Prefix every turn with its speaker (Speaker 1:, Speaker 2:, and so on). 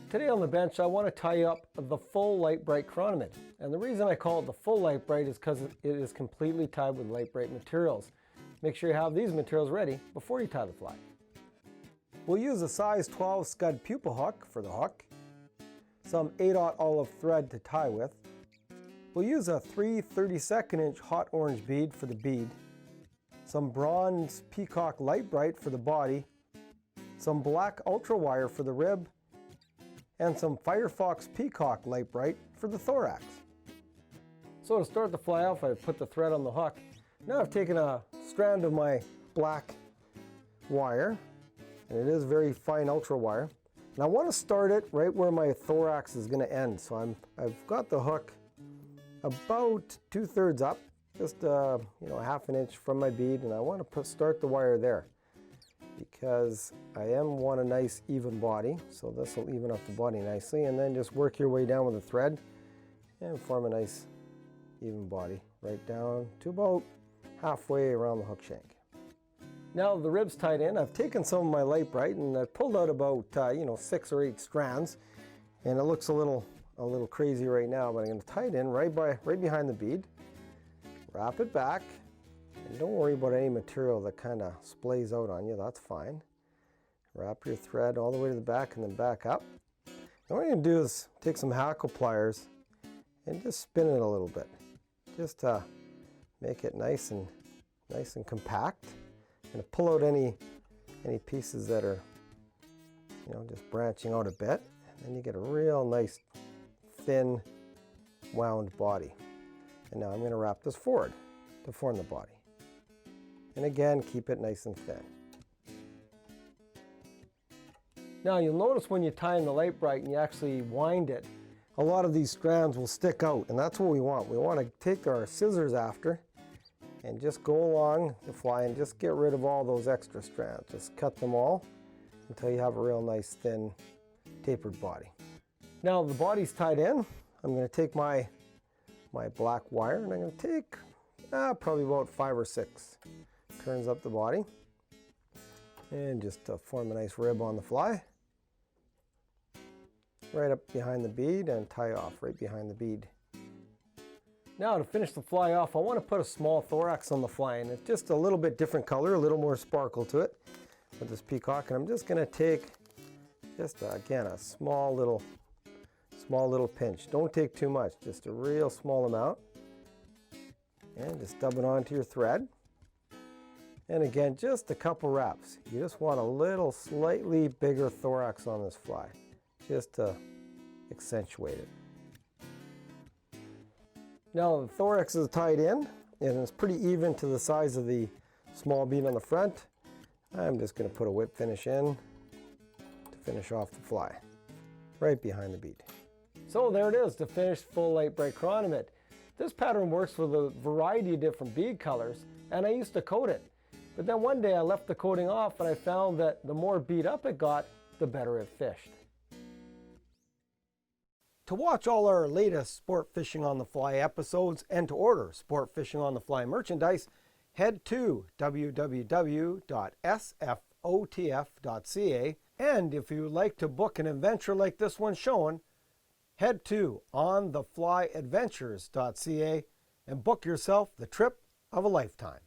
Speaker 1: Today on the bench I want to tie up the full Lite Brite Chironomid, and the reason I call it the full Lite Brite is because it is completely tied with Lite Brite materials. Make sure you have these materials ready before you tie the fly. We'll use a size 12 scud pupa hook for the hook, some 8/0 olive thread to tie with. We'll use a 3 32nd-inch hot orange bead for the bead, some bronze peacock Lite Brite for the body, some black ultra wire for the rib, and some Firefox Peacock Lite Brite for the thorax. So to start the fly off, I've put the thread on the hook. Now I've taken a strand of my black wire, and it is very fine ultra wire, and I want to start it right where my thorax is going to end. So I've got the hook about 2/3 up, just a half an inch from my bead, and I want to start the wire there, because I want a nice even body, so this will even up the body nicely, and then just work your way down with the thread and form a nice even body right down to about halfway around the hook shank. Now the rib's tied in. I've taken some of my Lite Brite and I've pulled out about 6 or 8 strands, and it looks a little crazy right now, but I'm going to tie it in right behind the bead, wrap it back. And don't worry about any material that kind of splays out on you, that's fine. Wrap your thread all the way to the back and then back up. And what you're going to do is take some hackle pliers and just spin it a little bit, just to make it nice and compact, and pull out any pieces that are just branching out a bit, and then you get a real nice thin wound body. And now I'm going to wrap this forward to form the body. And again, keep it nice and thin. Now you'll notice when you tie in the Lite Brite and you actually wind it, a lot of these strands will stick out, and that's what we want. We want to take our scissors after and just go along the fly and just get rid of all those extra strands. Just cut them all until you have a real nice thin tapered body. Now the body's tied in. I'm going to take my black wire, and I'm going to take probably about 5 or 6 turns up the body, and just form a nice rib on the fly right up behind the bead, and tie off right behind the bead. Now to finish the fly off, I want to put a small thorax on the fly, and it's just a little bit different color, a little more sparkle to it with this peacock, and I'm just going to take just again a small little pinch. Don't take too much, just a real small amount, and just dub it onto your thread. And again, just a couple wraps. You just want a little slightly bigger thorax on this fly, just to accentuate it. Now the thorax is tied in, and it's pretty even to the size of the small bead on the front. I'm just going to put a whip finish in to finish off the fly, right behind the bead. So there it is, the finished full Lite Brite Chironomid. This pattern works with a variety of different bead colors, and I used to coat it. But then one day I left the coating off, and I found that the more beat up it got, the better it fished. To watch all our latest Sport Fishing on the Fly episodes and to order Sport Fishing on the Fly merchandise, head to www.sfotf.ca. And if you would like to book an adventure like this one shown, head to ontheflyadventures.ca and book yourself the trip of a lifetime.